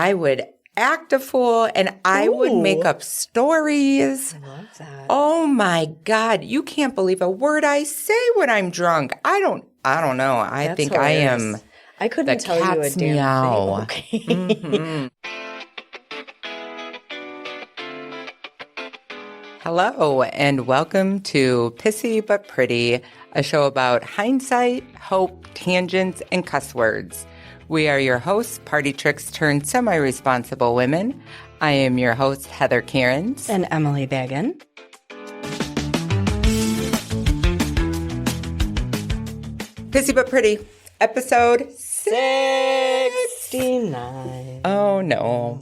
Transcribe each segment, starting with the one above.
I would act a fool and I would make up stories. I love that. Oh my God. You can't believe a word I say when I'm drunk. I don't know. I That's think hilarious. I couldn't the tell you a cat's damn meow. thing. Okay. Hello and welcome to Pissy But Pretty, a show about hindsight, hope, tangents, and cuss words. We are your hosts, party tricks turned semi-responsible women. I am your host, Heather Cairns. And Emily Bagan. Pissy But Pretty, episode 69. Oh no.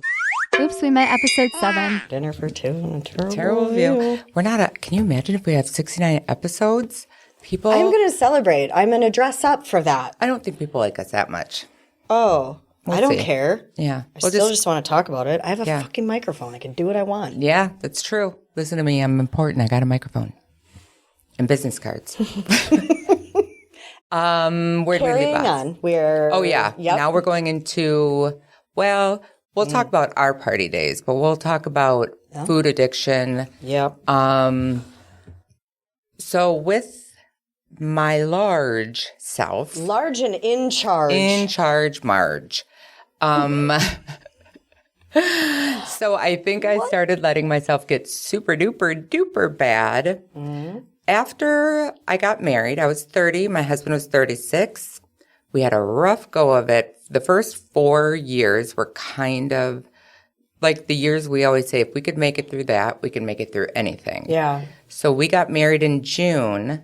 Oops, we met episode 7. Dinner for two and a Terrible view. We're not can you imagine if we have 69 episodes? People I'm going to celebrate. I'm going to dress up for that. I don't think people like us that much. Oh, We'll I don't see. care. Yeah. I still just want to talk about it. I have a Yeah. fucking microphone. I can do what I want. Yeah, that's true. Listen to me. I'm important. I got a microphone and business cards. Where did we leave Carrying off? on. We're Oh, yeah. Yep. Now we're going into, well, we'll talk about our party days, but we'll talk about food addiction. Yep. So with my large self, Large and in charge. in charge Marge, so I think I started letting myself get super duper duper bad. After I got married. I was 30. My husband was 36. We had a rough go of it. The first 4 years were kind of like the years we always say, if we could make it through that, we can make it through anything. Yeah. So we got married in June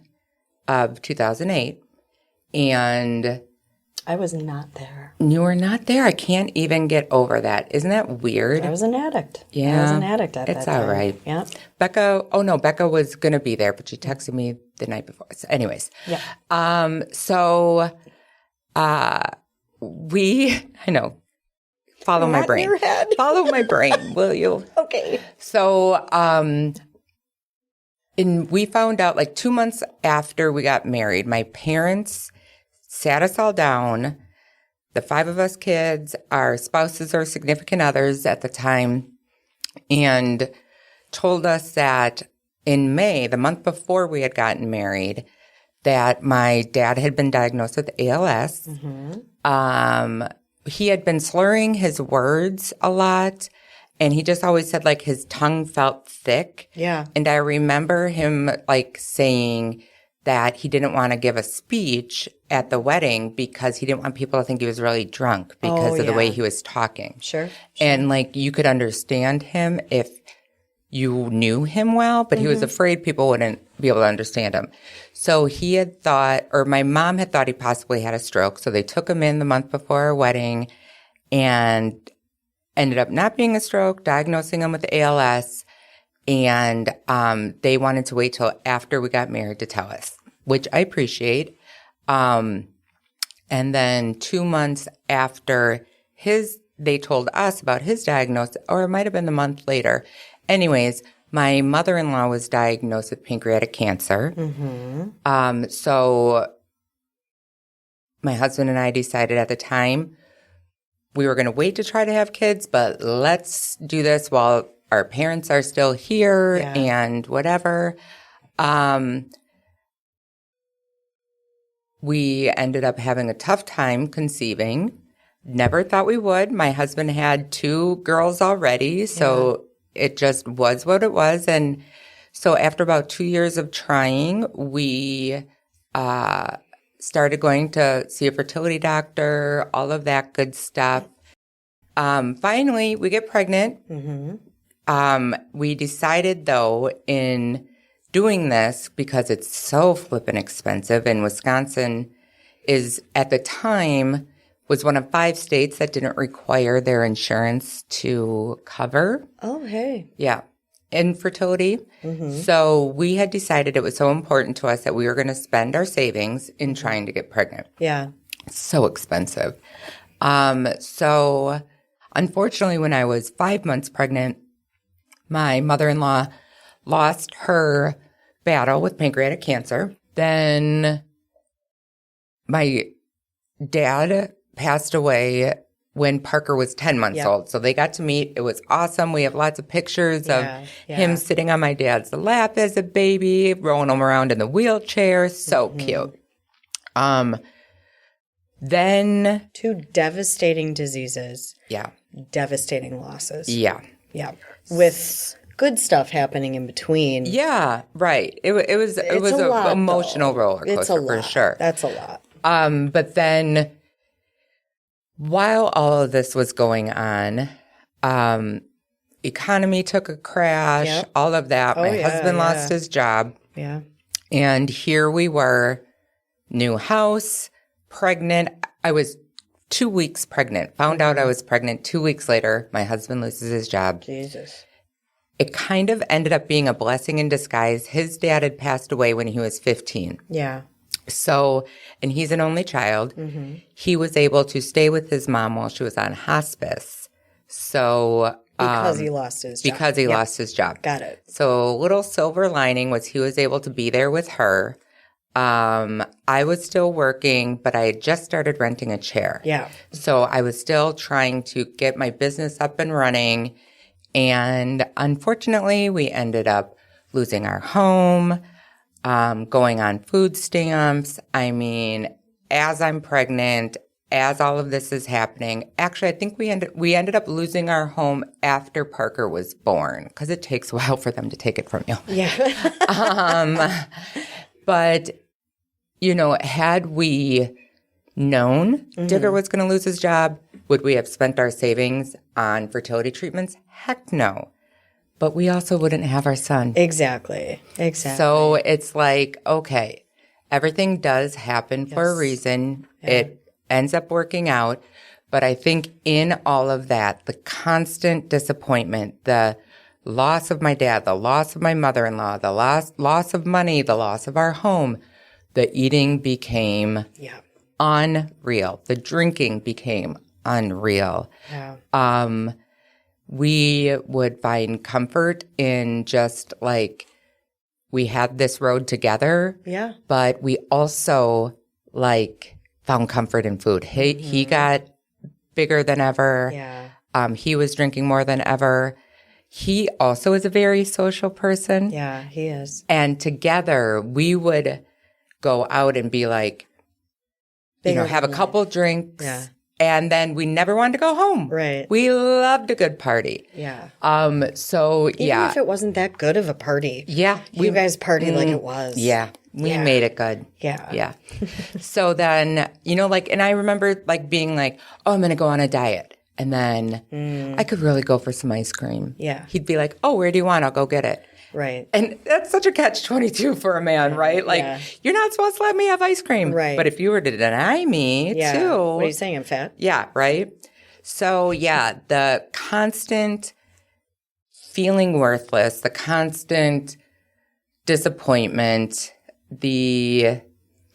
of 2008. And I was not there. you were not there. I can't even get over that. Isn't that weird? I was an addict. Yeah. I was an addict at that It's time. all right. Yeah. Becca was going to be there, but she texted me the night before. So anyways. Yeah. I know. Follow my Not in brain. your head. Follow my brain, will you? Okay. So, and we found out like 2 months after we got married, my parents sat us all down, the 5 of us kids, our spouses or significant others at the time, and told us that in May, the month before we had gotten married, that my dad had been diagnosed with ALS. He had been slurring his words a lot, and he just always said like his tongue felt thick. Yeah. And I remember him like saying that he didn't want to give a speech at the wedding because he didn't want people to think he was really drunk because of the way he was talking. Sure. And like you could understand him if you knew him well, but he was afraid people wouldn't be able to understand him. So he had thought, or my mom had thought he possibly had a stroke. So they took him in the month before our wedding and ended up not being a stroke, diagnosing him with ALS. And they wanted to wait till after we got married to tell us, which I appreciate. And then 2 months after they told us about his diagnosis, or it might have been the month later. Anyways, my mother-in-law was diagnosed with pancreatic cancer. So my husband and I decided at the time we were going to wait to try to have kids, but let's do this while our parents are still here and whatever. We ended up having a tough time conceiving. Never thought we would. My husband had 2 girls already, so it just was what it was. And so after about 2 years of trying, we started going to see a fertility doctor, all of that good stuff. Finally, we get pregnant. We decided, though, in doing this, because it's so flippin' expensive, and Wisconsin is, at the time, was one of 5 states that didn't require their insurance to cover. Oh, hey. Yeah. Infertility. So we had decided it was so important to us that we were going to spend our savings in trying to get pregnant. Yeah. It's so expensive. So unfortunately, when I was 5 months pregnant, my mother-in-law lost her battle with pancreatic cancer. Then my dad passed away when Parker was 10 months old. So they got to meet. It was awesome. We have lots of pictures of him sitting on my dad's lap as a baby, rolling him around in the wheelchair. So cute. Then 2 devastating diseases. Yeah. Devastating losses. Yeah. Yeah. With good stuff happening in between. Yeah, right. It was an emotional roller coaster for sure. That's a lot. But then while all of this was going on, economy took a crash, all of that. My husband lost his job. Yeah. And here we were, new house, pregnant. I was 2 weeks pregnant. Found out I was pregnant 2 weeks later. My husband loses his job. Jesus. It kind of ended up being a blessing in disguise. His dad had passed away when he was 15. Yeah. So, and he's an only child. He was able to stay with his mom while she was on hospice. So, Because he lost his job. Because he lost his job. Got it. So, little silver lining was he was able to be there with her. I was still working, but I had just started renting a chair. Yeah. So I was still trying to get my business up and running. And unfortunately, we ended up losing our home, going on food stamps. I mean, as I'm pregnant, as all of this is happening, actually, I think we ended up losing our home after Parker was born because it takes a while for them to take it from you. Yeah. But, you know, had we known Digger was going to lose his job, would we have spent our savings on fertility treatments? Heck no. But we also wouldn't have our son. Exactly. So it's like, okay, everything does happen for a reason. Yeah. It ends up working out. But I think in all of that, the constant disappointment, the loss of my dad, the loss of my mother-in-law, the loss of money, the loss of our home, the eating became unreal. The drinking became unreal. Yeah. We would find comfort in just like we had this road together. Yeah. But we also like found comfort in food. He got bigger than ever. Yeah. He was drinking more than ever. He also is a very social person. Yeah, he is. And together we would go out and be like, have a couple drinks. Yeah. And then we never wanted to go home. Right. We loved a good party. Yeah. So, even if it wasn't that good of a party. Yeah. You guys partied like it was. Yeah. We made it good. Yeah. Yeah. So then, and I remember like being like, oh, I'm going to go on a diet. And then I could really go for some ice cream. Yeah. He'd be like, oh, where do you want? I'll go get it. Right. And that's such a catch-22 for a man, right? Like, you're not supposed to let me have ice cream. Right. But if you were to deny me, too. What are you saying? I'm fat? Yeah, right? So, the constant feeling worthless, the constant disappointment, the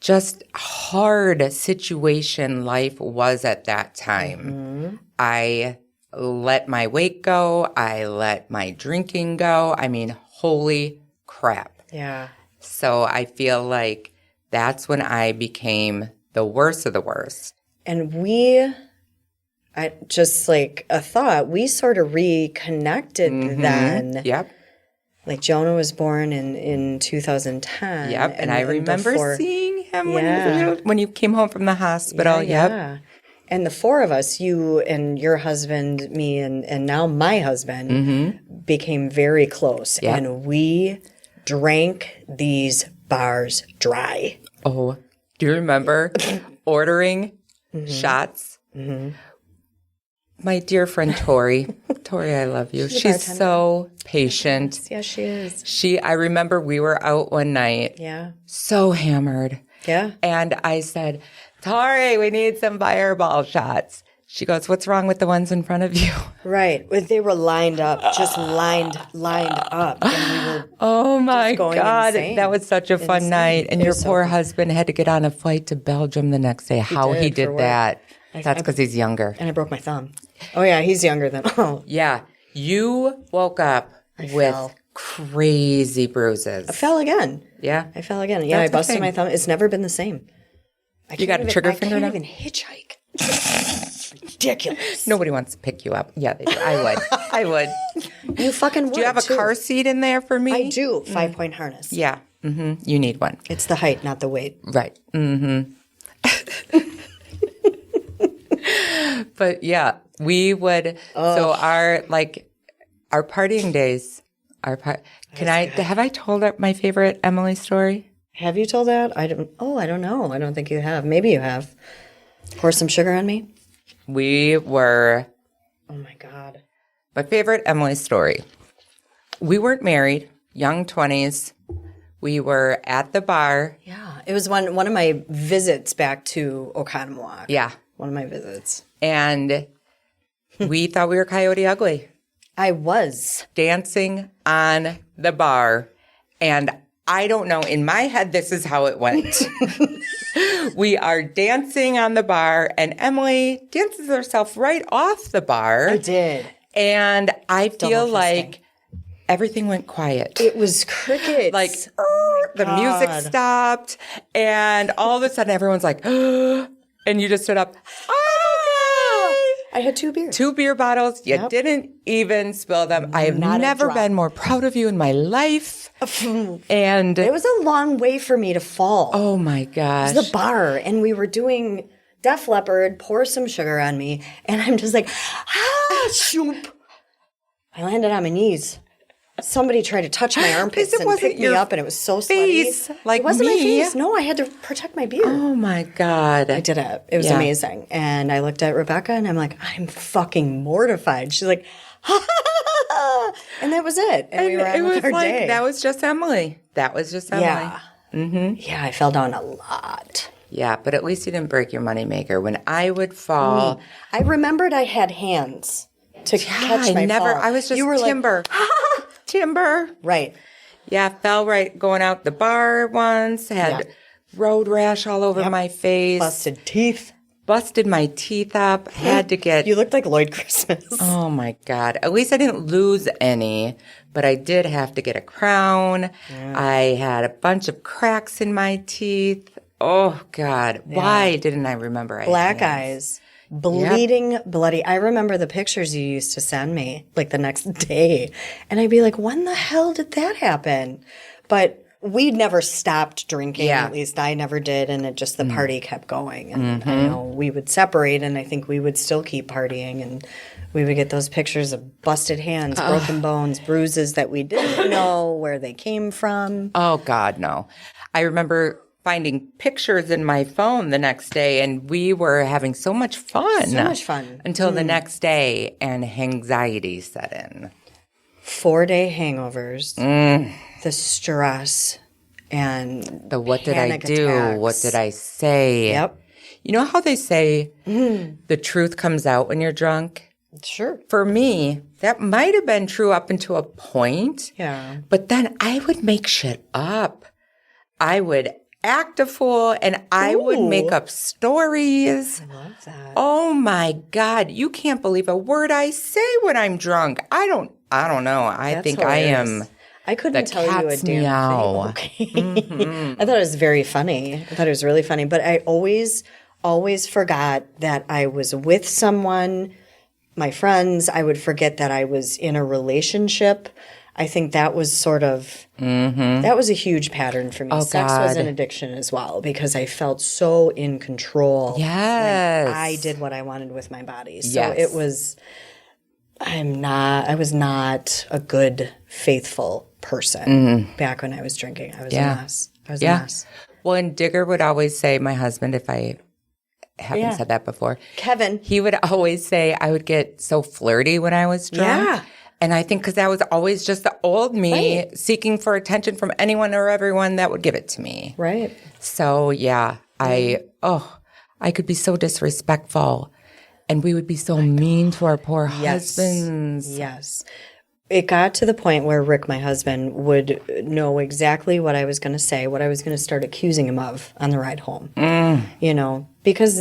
just hard situation life was at that time. I let my weight go. I let my drinking go. I mean, holy crap. Yeah. So I feel like that's when I became the worst of the worst. And just like a thought, we sort of reconnected then. Yep. Like Jonah was born in 2010. Yep. And I remember seeing him when you came home from the hospital. Yeah. And the four of us, you and your husband, me, and now my husband, became very close. Yep. And we drank these bars dry. Oh, do you remember ordering shots? My dear friend Tori. Tori, I love you. She's so patient. Yes, she is. I remember we were out one night. Yeah. So hammered. Yeah. And I said, Tori, we need some fireball shots. She goes, what's wrong with the ones in front of you? Right. They were lined up, just lined up. And we were oh my God. Insane. That was such a fun night. And your poor husband had to get on a flight to Belgium the next day. How he did that. That's because he's younger. And I broke my thumb. Oh, yeah. He's younger than. Oh. Yeah. You woke up with crazy bruises. I fell again. Yeah. I fell again. Yeah, I busted my thumb. It's never been the same. You got a trigger finger now? I can't even hitchhike. ridiculous. Nobody wants to pick you up. Yeah, they do. I would. I would. You fucking would, Do you have a too. car seat in there for me? I do. 5-point harness. Yeah. You need one. It's the height, not the weight. Right. But yeah, we would. So our partying days. Have I told my favorite Emily story? Have you told that? I don't know. I don't think you have. Maybe you have. Pour some sugar on me. We were. Oh my God. My favorite Emily story. We weren't married, young 20s. We were at the bar. Yeah. It was one of my visits back to Oconomowoc. Yeah. One of my visits. And we thought we were Coyote Ugly. I was. Dancing on the bar. And I don't know, in my head, this is how it went. We are dancing on the bar, and Emily dances herself right off the bar. I did. And I feel Double fisting. like everything went quiet. It was crickets. Like, the music stopped, and all of a sudden everyone's like, and you just stood up. I had 2 beers. 2 beer bottles. You didn't even spill them. I have never been more proud of you in my life. And It was a long way for me to fall. oh my gosh. It was the bar, and we were doing Def Leppard, Pour Some Sugar on Me, and I'm just like, shoop. I landed on my knees. Somebody tried to touch my armpits and pick me up, and it was so face, sweaty. like it wasn't me. my face. No, I had to protect my beard. Oh my God. I did it. It was amazing. And I looked at Rebecca, and I'm like, I'm fucking mortified. She's like, and that was it. And we were on with our day. That was just Emily. That was just Emily. Yeah. Yeah, I fell down a lot. Yeah, but at least you didn't break your moneymaker. When I would fall, I remembered I had hands to catch my fall. I was just You were timber. Timber. Right. Yeah, fell right going out the bar once, had road rash all over my face. Busted teeth. Busted my teeth up, had to get... You looked like Lloyd Christmas. Oh, my God. At least I didn't lose any, but I did have to get a crown. Yeah. I had a bunch of cracks in my teeth. Oh, God. Yeah. Why didn't I remember? Black eyes. Bleeding, bloody. I remember the pictures you used to send me, like the next day. And I'd be like, when the hell did that happen? But we never stopped drinking. Yeah. At least I never did. And it just, the party kept going. And I know we would separate, and I think we would still keep partying. And we would get those pictures of busted hands, broken bones, bruises that we didn't know where they came from. Oh, God, no. I remember finding pictures in my phone the next day, and we were having so much fun. So much fun. Until the next day, and anxiety set in. 4-day hangovers, the stress, and the what did I do? Attacks. What did I say? Yep. You know how they say the truth comes out when you're drunk? Sure. For me, that might have been true up until a point. Yeah. But then I would make shit up. I would act a fool, and I would make up stories. I love that. Oh my God. You can't believe a word I say when I'm drunk. I don't know. I think hilarious. I am. I couldn't tell you a damn meow. thing. Okay. I thought it was very funny. I thought it was really funny. But I always forgot that I was with someone, my friends. I would forget that I was in a relationship. I think that was sort of, that was a huge pattern for me. Oh, Sex God. was an addiction as well, because I felt so in control. Yes. When I did what I wanted with my body. So Yes. it was, I was not a good, faithful person back when I was drinking. I was a mess. I was a mess. Well, and Digger would always say, my husband, if I haven't said that before, Kevin. he would always say I would get so flirty when I was drunk. Yeah. And I think because that was always just the old me seeking for attention from anyone or everyone that would give it to me. Right. So, yeah, I could be so disrespectful. And we would be so mean to our poor husbands. Yes. It got to the point where Rick, my husband, would know exactly what I was going to say, what I was going to start accusing him of on the ride home. You know, because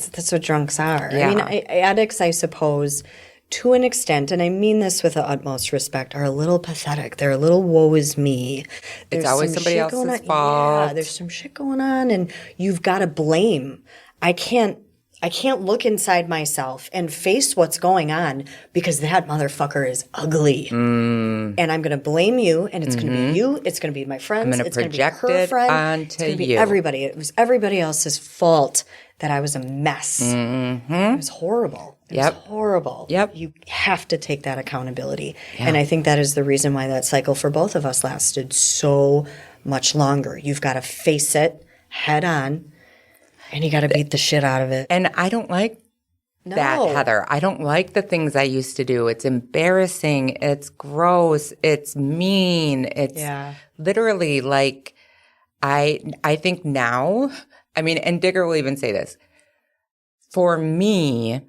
that's what drunks are. Yeah. I mean, addicts, I suppose, to an extent, and I mean this with the utmost respect, are a little pathetic. They're a little woe is me. It's always somebody else's fault. Yeah, there's some shit going on, and you've got to blame. I can't I can't look inside myself and face what's going on because that motherfucker is ugly. And I'm going to blame you, and it's going to be you. It's going to be my friends. I'm going to it's going to be project her it friend. onto It's going to be you. everybody. It was everybody else's fault that I was a mess. It was horrible. It was horrible. Yep. You have to take that accountability. And I think that is the reason why that cycle for both of us lasted so much longer. You've got to face it head on, and you got to beat the shit out of it. And I don't like that, Heather. I don't like the things I used to do. It's embarrassing. It's gross. It's mean. It's literally like I think now, I mean, and Digger will even say this. For me,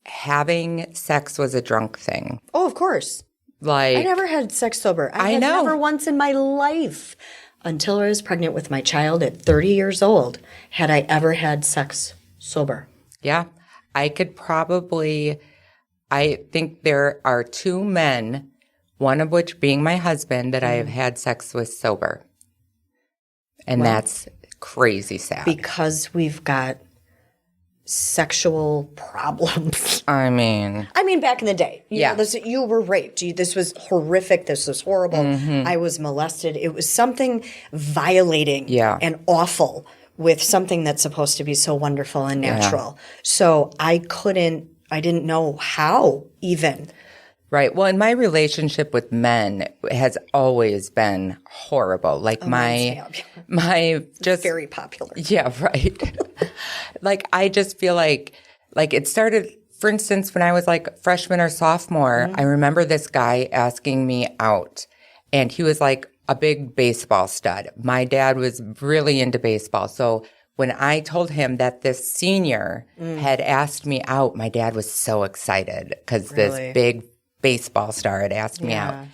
having sex was a drunk thing. Oh, of course. Like I never had sex sober. I had know. never once in my life, until I was pregnant with my child at 30 years old, had I ever had sex sober. Yeah. I could probably, I think there are 2 men, one of which being my husband, that I have had sex with sober. And that's crazy sad. Because we've got sexual problems. I mean, back in the day. You were raped. This was horrific. This was horrible. I was molested. It was something violating and awful with something that's supposed to be so wonderful and natural. So I didn't know how even. Right. Well, and my relationship with men has always been horrible. Like my just very popular. Yeah, right. Like I just feel like it started, for instance, when I was like freshman or sophomore, I remember this guy asking me out, and he was like a big baseball stud. My dad was really into baseball. So when I told him that this senior had asked me out, my dad was so excited because this big baseball star had asked me out.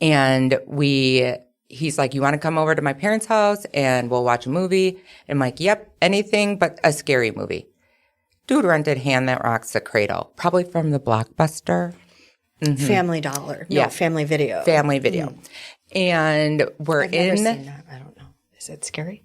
And he's like, you want to come over to my parents' house and we'll watch a movie? And I'm like, yep, anything but a scary movie. Dude rented Hand That Rocks the Cradle, probably from the Blockbuster. Family Dollar. No, Family Video. Family Video. And I've never seen that. I don't know. Is it scary?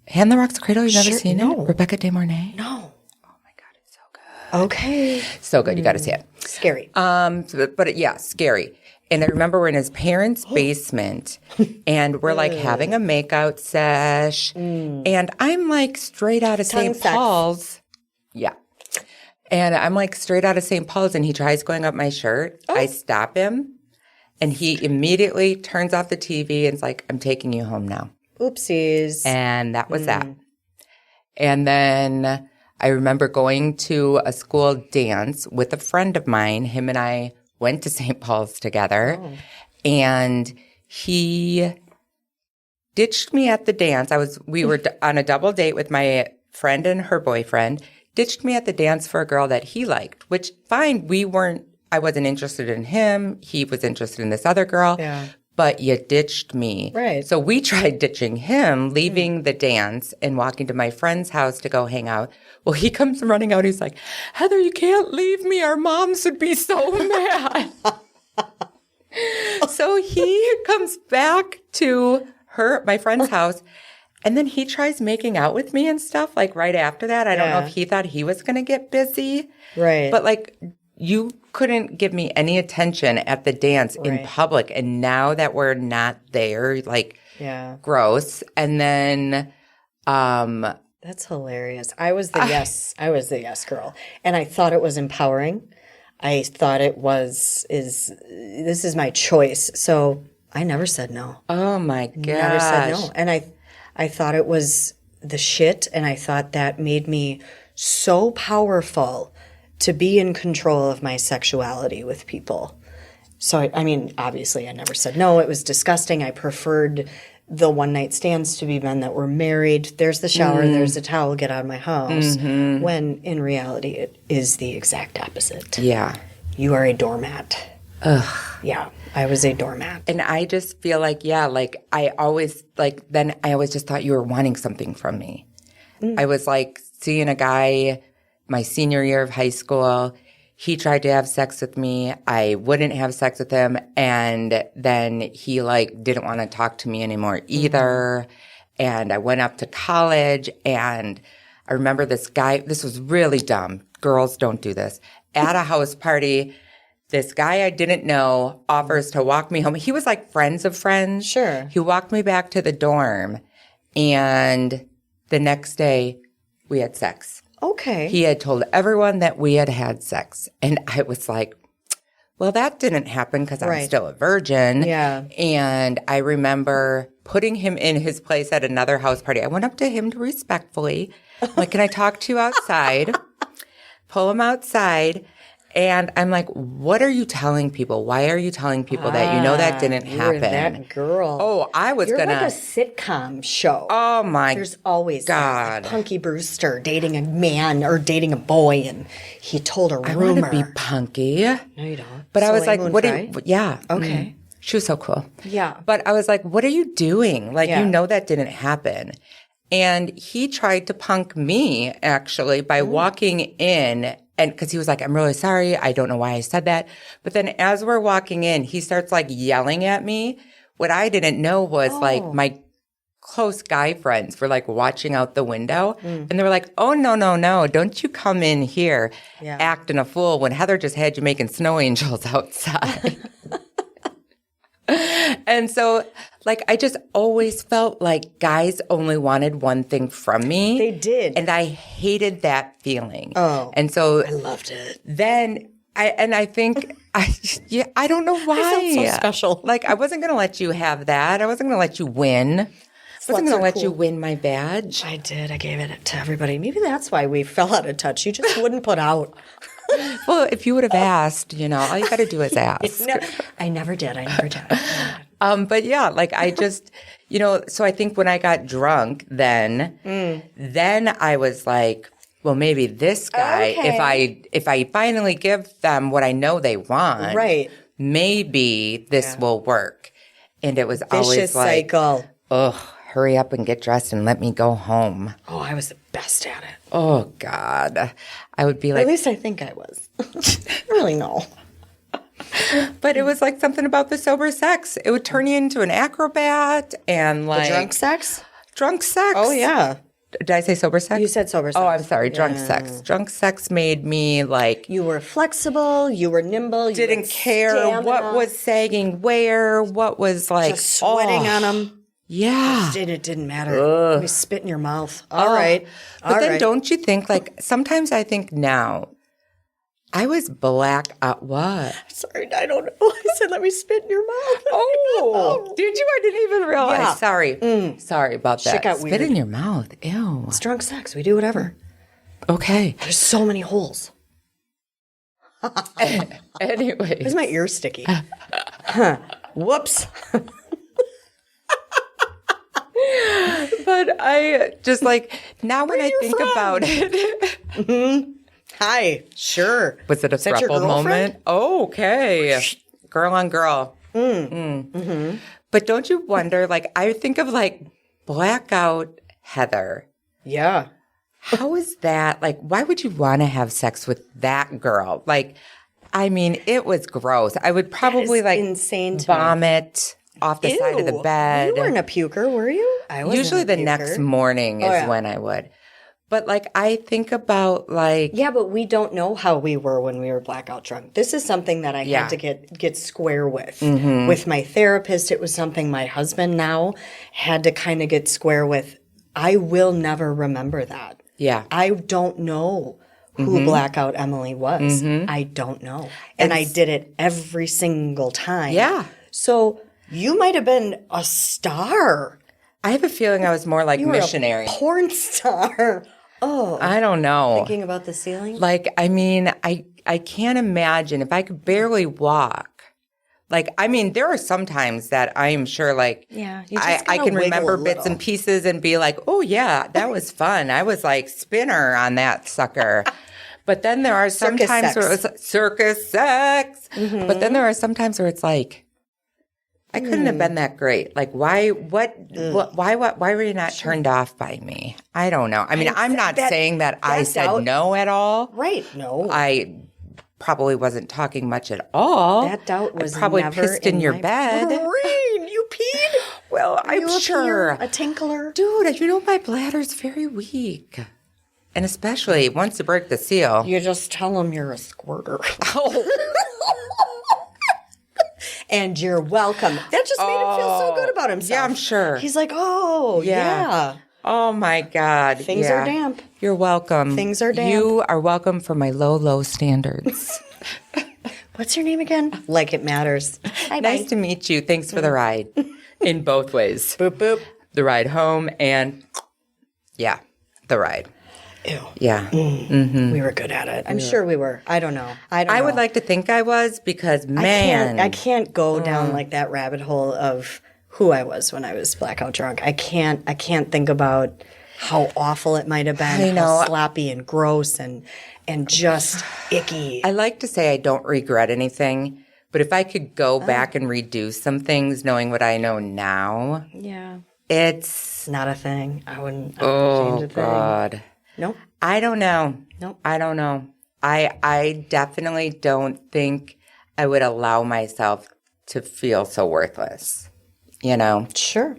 Hand That Rocks the Cradle? You've never seen no. it? Rebecca De Mornay? No. Oh my God, it's so good. Okay. So good. You got to see it. Scary. But yeah, scary. And I remember we're in his parents' basement and we're like having a makeout sesh. And I'm like straight out of St. Paul's. Yeah. And I'm like straight out of St. Paul's, and he tries going up my shirt. I stop him, and he immediately turns off the TV and is like, I'm taking you home now. Oopsies. And that was that. And then I remember going to a school dance with a friend of mine. Him and I went to St. Paul's together, and he ditched me at the dance. We were on a double date with my friend and her boyfriend. Ditched me at the dance for a girl that he liked, which fine. I wasn't interested in him. He was interested in this other girl. Yeah. But you ditched me. Right. So we tried ditching him, leaving the dance and walking to my friend's house to go hang out. Well, he comes running out. He's like, Heather, you can't leave me. Our moms would be so mad. So he comes back to my friend's house. And then he tries making out with me and stuff, like right after that. I don't know if he thought he was going to get busy. Right. But like, you couldn't give me any attention at the dance in public. And now that we're not there, like, gross. And then, that's hilarious. I was the yes girl. And I thought it was empowering. I thought this is my choice. So I never said no. Oh my gosh. Never said no. And I thought it was the shit, and I thought that made me so powerful to be in control of my sexuality with people. So, obviously I never said no. It was disgusting. I preferred the one-night stands to be men that were married. There's the shower, there's the towel, get out of my house. When in reality it is the exact opposite. Yeah. You are a doormat. Ugh. Yeah. I was a doormat. And I just feel like, I always just thought you were wanting something from me. I was like seeing a guy my senior year of high school. He tried to have sex with me. I wouldn't have sex with him. And then he didn't want to talk to me anymore either. And I went up to college and I remember this guy, this was really dumb. Girls don't do this. At a house party, this guy I didn't know offers to walk me home. He was like friends of friends. Sure. He walked me back to the dorm, and the next day we had sex. Okay. He had told everyone that we had had sex. And I was like, well, that didn't happen because I'm still a virgin. Yeah. And I remember putting him in his place at another house party. I went up to him to respectfully, like, can I talk to you outside? Pull him outside. And I'm like, what are you telling people? Why are you telling people that? You know that didn't happen. You're that girl. Oh, I was You're gonna. like a sitcom show. Oh my There's always God. Like Punky Brewster dating a man or dating a boy, and he told a I rumor. want to be punky. No, you don't. But I was Soleil like, Moon what do Frye? you, yeah. Okay. She was so cool. Yeah. But I was like, what are you doing? Like, Yeah. you know that didn't happen. And he tried to punk me, actually, by walking in. And because he was like, I'm really sorry. I don't know why I said that. But then as we're walking in, he starts like yelling at me. What I didn't know was like my close guy friends were like watching out the window. And they were like, oh, no. Don't you come in here acting a fool when Heather just had you making snow angels outside. And so, like, I just always felt like guys only wanted one thing from me. They did. And I hated that feeling. Oh. And so I loved it. then I think I don't know why. I felt so special. Like, I wasn't going to let you have that. I wasn't going to let you win. I wasn't Sluts going are to let cool. you win my badge. I did. I gave it to everybody. Maybe that's why we fell out of touch. You just wouldn't put out. Well, if you would have asked, all you got to do is ask. No, I never did. But yeah, like I just, so I think when I got drunk then I was like, well, maybe this guy, if I finally give them what I know they want, Right. maybe this will work. And it was Vicious always like, cycle. ugh, hurry up and get dressed and let me go home. Oh, I was the best at it. Oh, God. I would be At like, least I think I was. Really, no. but it was like something about the sober sex. It would turn you into an acrobat and like. Drunk sex? Drunk sex. Oh, yeah. Did I say sober sex? You said sober sex. Oh, I'm sorry. Drunk sex. Drunk sex made me like. You were flexible. You were nimble. You Didn't had care stamina, what was sagging where, what was like. just sweating on them. Yeah. It didn't matter. Let me spit in your mouth. All right. But then don't you think, like, sometimes I think now, I was black out. What? Sorry, I don't know. I said, let me spit in your mouth. Oh, did you? I didn't even realize. Yeah. Sorry. Sorry about that. Shit got Spit weird. in your mouth. Ew. It's drunk sex. We do whatever. Okay. There's so many holes. Anyways. Where's my ear sticky? Huh. Whoops. But I just like, now when I think about it. Hi. Sure. Was it a Is that your throuple moment? girlfriend? Oh, okay. Girl on girl. Mm-hmm. But don't you wonder, like, I think of like blackout Heather. Yeah. How is that? Like, why would you want to have sex with that girl? Like, I mean, it was gross. I would probably like insane to me. vomit off the side of the Ew. bed. You weren't a puker, were you? I was Usually the next morning is when I would. But like, I think about like. Yeah, but we don't know how we were when we were blackout drunk. This is something that I had to get square with. Mm-hmm. With my therapist, it was something my husband now had to kind of get square with. I will never remember that. Yeah. I don't know who Blackout Emily was. I don't know. And I did it every single time. Yeah. So you might have been a star. I have a feeling I was more like You were missionary. a porn star. Oh. I don't know. Thinking about the ceiling? Like, I mean, I can't imagine if I could barely walk. Like, I mean, there are some times that I am sure, like, Yeah, you I just gotta can wiggle remember a bits little. and pieces and be like, oh, yeah, that was fun. I was like spinner on that sucker. But then there are some Circus times where it sex. was circus sex. But then there are some times where it's like, I couldn't have been that great. Like, why were you not turned off by me? I don't know. I mean, I'm not saying that I said doubt- no at all. Right. No. I probably wasn't talking much at all. That doubt was I probably never pissed in your my bed. brain. You peed? Well, Are I'm you a sure. peer? A tinkler? Dude, my bladder's very weak. And especially once you break the seal. You just tell him you're a squirter. Oh. And you're welcome. That just made him feel so good about himself. Yeah, I'm sure. He's like, oh, yeah. Oh, my God. Things are damp. You're welcome. Things are damp. You are welcome for my low, low standards. What's your name again? Like it matters. Bye-bye. Nice to meet you. Thanks for the ride. In both ways. Boop, boop. The ride home and, the ride. Ew. Yeah. We were good at it. I'm sure we were. I don't know. I would like to think I was because, man. I can't go down like that rabbit hole of who I was when I was blackout drunk. I can't think about how awful it might have been. I know. How sloppy and gross and just icky. I like to say I don't regret anything, but if I could go back and redo some things knowing what I know now, Yeah. it's... Not a thing. I wouldn't change a thing. God. Nope. I don't know. Nope. I don't know. I definitely don't think I would allow myself to feel so worthless. You know? Sure.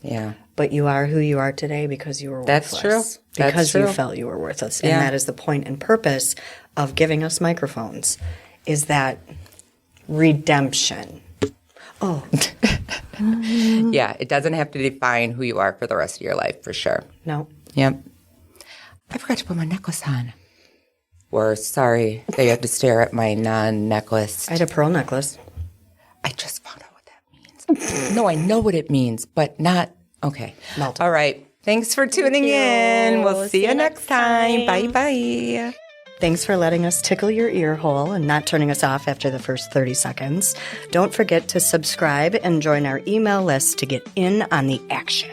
Yeah. But you are who you are today because you were worthless. That's true. That's Because true. you felt you were worthless. And Yeah. that is the point and purpose of giving us microphones, is that redemption. Oh. Yeah, it doesn't have to define who you are for the rest of your life, for sure. No. Yep. I forgot to put my necklace on. Or, sorry, they have to stare at my non-necklace. I had a pearl necklace. I just found out what that means. No, I know what it means, but not... Okay. Multiple. All right. Thanks for tuning in. We'll see you next time. Bye-bye. Thanks for letting us tickle your ear hole and not turning us off after the first 30 seconds. Don't forget to subscribe and join our email list to get in on the action.